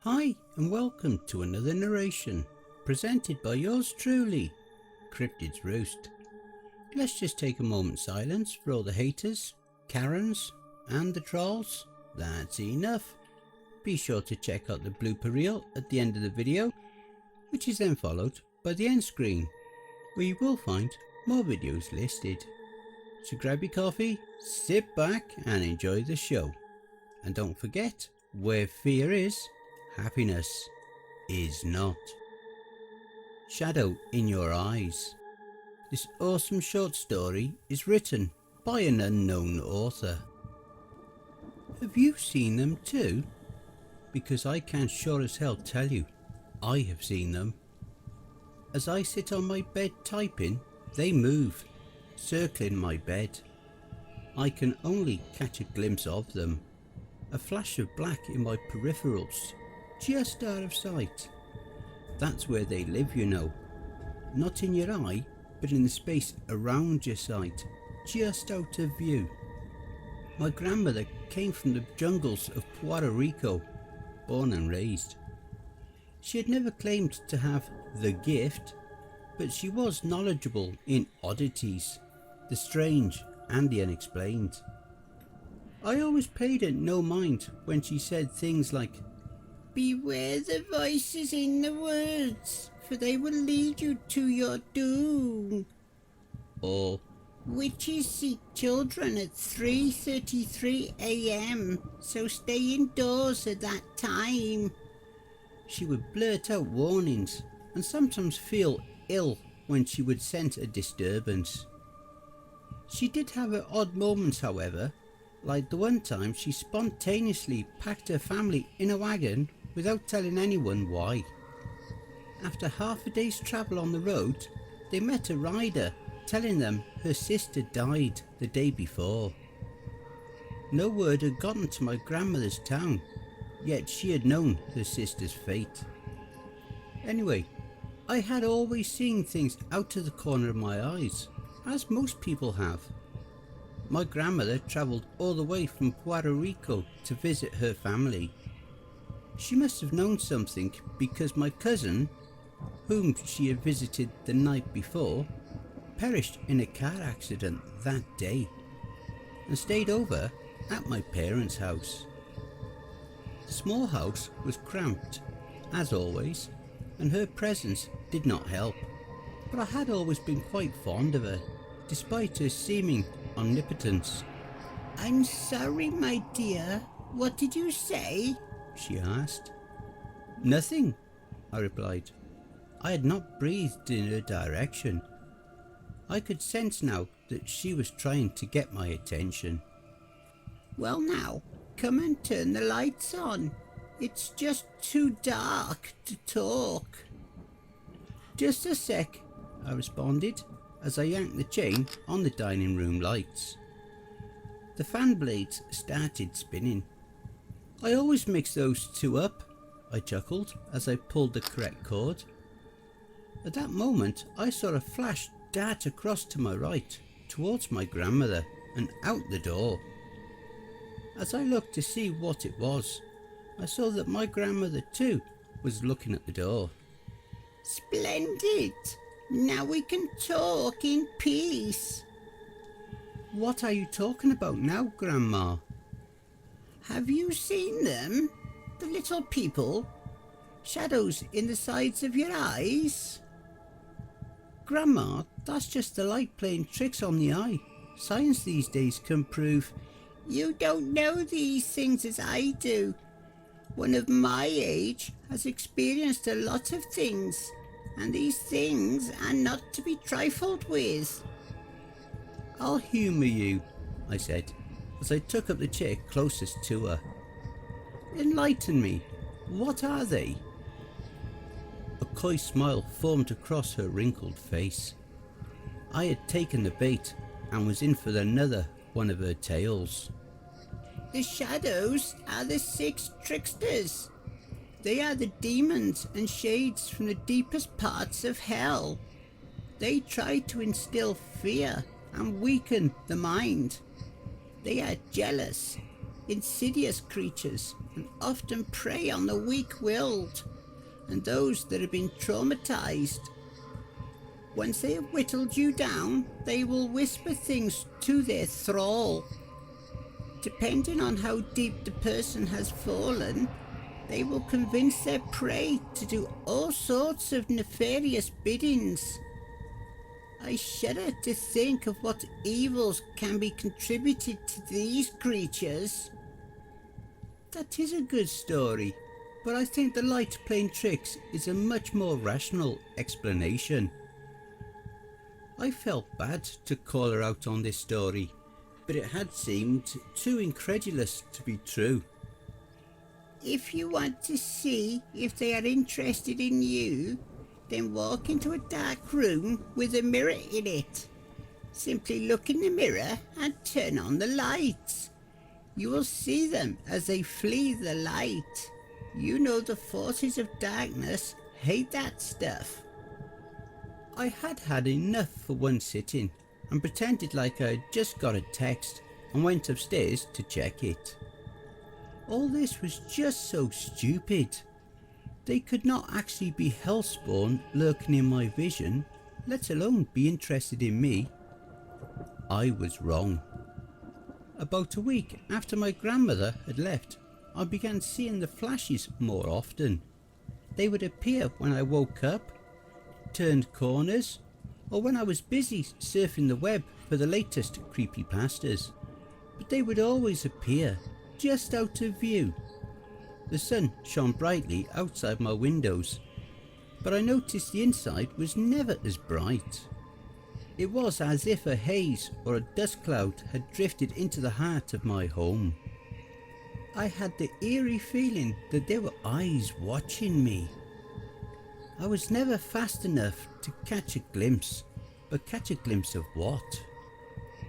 Hi and welcome to another narration presented by yours truly, Cryptids Roost. Let's just take a moment's silence for all the haters, Karens and the trolls. That's enough. Be sure to check out the blooper reel at the end of the video, which is then followed by the end screen, where you will find more videos listed. So grab your coffee, sit back and enjoy the show. And don't forget, where fear is, happiness is not. Shadow in Your Eyes. This awesome short story is written by an unknown author. Have you seen them too? Because I can sure as hell tell you, I have seen them. As I sit on my bed typing, they move, circling my bed. I can only catch a glimpse of them, a flash of black in my peripherals, just out of sight. That's where they live, you know. Not in your eye, but in the space around your sight, just out of view. My grandmother came from the jungles of Puerto Rico, born and raised. She had never claimed to have the gift, but she was knowledgeable in oddities, the strange and the unexplained. I always paid her no mind when she said things like, "Beware the voices in the woods, for they will lead you to your doom." Or, "Witches seek children at 3:33 AM, so stay indoors at that time." She would blurt out warnings and sometimes feel ill when she would sense a disturbance. She did have her odd moments, however, like the one time she spontaneously packed her family in a wagon without telling anyone why. After half a day's travel on the road, they met a rider telling them her sister died the day before. No word had gotten to my grandmother's town, yet she had known her sister's fate. Anyway, I had always seen things out of the corner of my eyes, as most people have. My grandmother travelled all the way from Puerto Rico to visit her family. She must have known something because my cousin, whom she had visited the night before, perished in a car accident that day and stayed over at my parents' house. The small house was cramped, as always, and her presence did not help, but I had always been quite fond of her, despite her seeming omnipotence. "I'm sorry, my dear. What did you say?" she asked. "Nothing," I replied. I had not breathed in her direction. I could sense now that she was trying to get my attention. "Well now, come and turn the lights on. It's just too dark to talk." "Just a sec," I responded as I yanked the chain on the dining room lights. The fan blades started spinning. "I always mix those two up," I chuckled as I pulled the correct cord. At that moment I saw a flash dart across to my right, towards my grandmother and out the door. As I looked to see what it was, I saw that my grandmother too was looking at the door. "Splendid! Now we can talk in peace." "What are you talking about now, Grandma?" "Have you seen them? The little people? Shadows in the sides of your eyes?" "Grandma, that's just the light playing tricks on the eye. Science these days can prove—" "You don't know these things as I do. One of my age has experienced a lot of things, and these things are not to be trifled with." "I'll humour you," I said, as I took up the chair closest to her. "Enlighten me. What are they?" A coy smile formed across her wrinkled face. I had taken the bait and was in for another one of her tales. "The shadows are the 6 tricksters. They are the demons and shades from the deepest parts of hell. They try to instill fear and weaken the mind. They are jealous, insidious creatures and often prey on the weak-willed and those that have been traumatized. Once they have whittled you down, they will whisper things to their thrall. Depending on how deep the person has fallen, they will convince their prey to do all sorts of nefarious biddings. I shudder to think of what evils can be contributed to these creatures. That is a good story, but I think the light playing tricks is a much more rational explanation. I felt bad to call her out on this story, but it had seemed too incredulous to be true. If you want to see if they are interested in you, then walk into a dark room with a mirror in it. Simply look in the mirror and turn on the lights. You will see them as they flee the light. You know the forces of darkness hate that stuff. I had had enough for one sitting and pretended like I had just got a text and went upstairs to check it. All this was just so stupid. They could not actually be hellspawn lurking in my vision, let alone be interested in me. I was wrong. About a week after my grandmother had left, I began seeing the flashes more often. They would appear when I woke up, turned corners, or when I was busy surfing the web for the latest creepypastas. But they would always appear just out of view. The sun shone brightly outside my windows, but I noticed the inside was never as bright. It was as if a haze or a dust cloud had drifted into the heart of my home. I had the eerie feeling that there were eyes watching me. I was never fast enough to catch a glimpse, but catch a glimpse of what?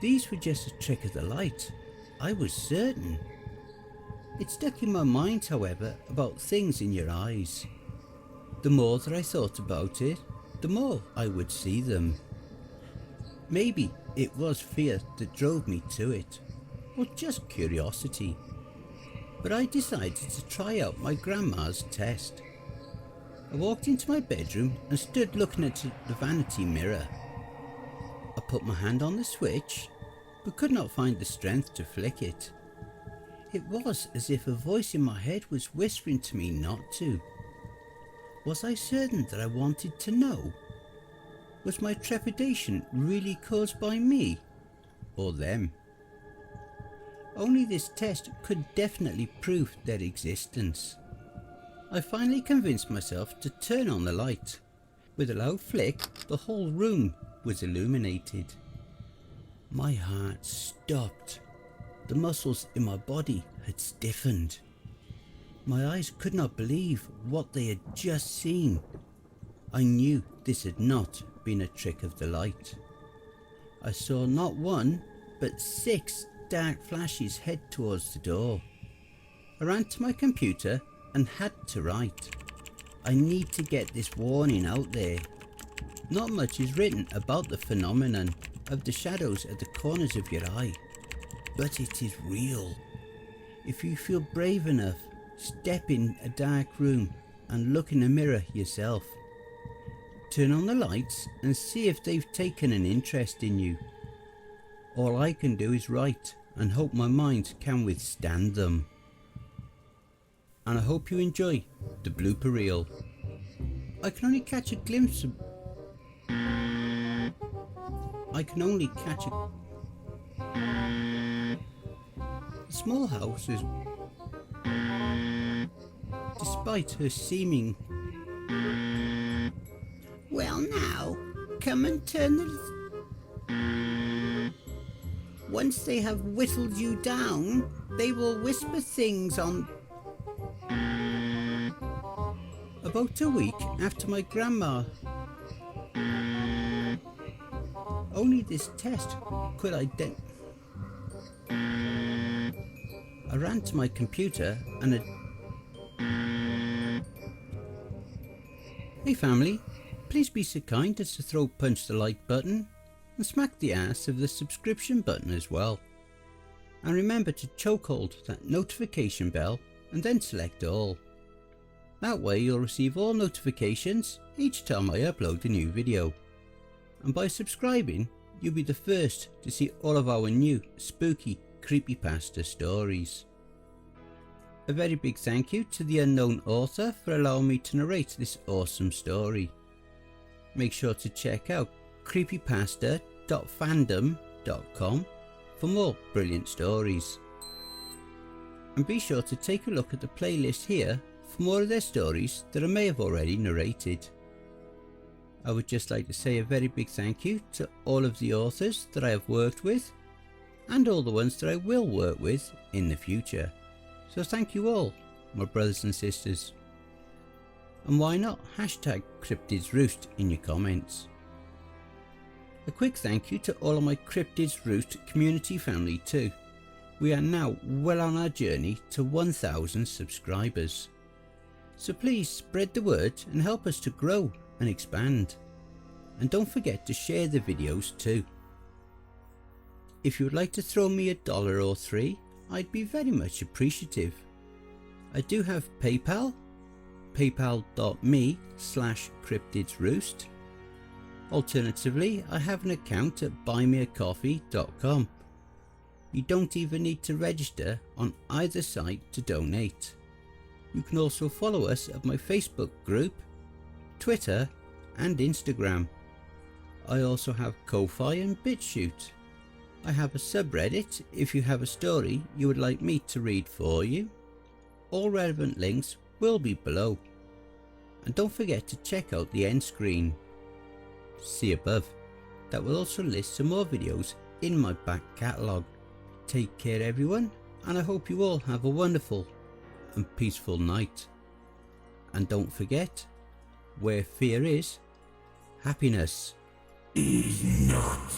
These were just a trick of the light, I was certain. It stuck in my mind, however, about things in your eyes. The more that I thought about it, the more I would see them. Maybe it was fear that drove me to it, or just curiosity. But I decided to try out my grandma's test. I walked into my bedroom and stood looking at the vanity mirror. I put my hand on the switch, but could not find the strength to flick it. It was as if a voice in my head was whispering to me not to. Was I certain that I wanted to know? Was my trepidation really caused by me, or them? Only this test could definitely prove their existence. I finally convinced myself to turn on the light. With a loud flick, the whole room was illuminated. My heart stopped. The muscles in my body had stiffened. My eyes could not believe what they had just seen. I knew this had not been a trick of the light. I saw not one, but 6 dark flashes head towards the door. I ran to my computer and had to write. I need to get this warning out there. Not much is written about the phenomenon of the shadows at the corners of your eye, but it is real. If you feel brave enough, step in a dark room and look in a mirror yourself. Turn on the lights and see if they've taken an interest in you. All I can do is write and hope my mind can withstand them. And I hope you enjoy the blooper reel. I can only catch a glimpse of... small houses, despite her seeming... Well now, come and turn the... Once they have whittled you down, they will whisper things on... About a week after my grandma... Only this test could identify... I ran to my computer and Hey family, please be so kind as to throw punch the like button and smack the ass of the subscription button as well. And remember to chokehold that notification bell and then select all. That way you'll receive all notifications each time I upload a new video. And by subscribing, you'll be the first to see all of our new spooky creepypasta stories. A very big thank you to the unknown author for allowing me to narrate this awesome story. Make sure to check out creepypasta.fandom.com for more brilliant stories. And be sure to take a look at the playlist here for more of their stories that I may have already narrated. I would just like to say a very big thank you to all of the authors that I have worked with and all the ones that I will work with in the future. So thank you all, my brothers and sisters. And why not hashtag cryptidsroost in your comments. A quick thank you to all of my Cryptids Roost community family too. We are now well on our journey to 1,000 subscribers. So please spread the word and help us to grow and expand. And don't forget to share the videos too. If you would like to throw me $1 or $3, I'd be very much appreciative. I do have PayPal, paypal.me/cryptidsroost. Alternatively, I have an account at buymeacoffee.com. You don't even need to register on either site to donate. You can also follow us at my Facebook group, Twitter and Instagram. I also have Ko-Fi and BitChute. I have a subreddit if you have a story you would like me to read for you. All relevant links will be below. And don't forget to check out the end screen. See above. That will also list some more videos in my back catalogue. Take care everyone, and I hope you all have a wonderful and peaceful night. And don't forget, where fear is, happiness is not.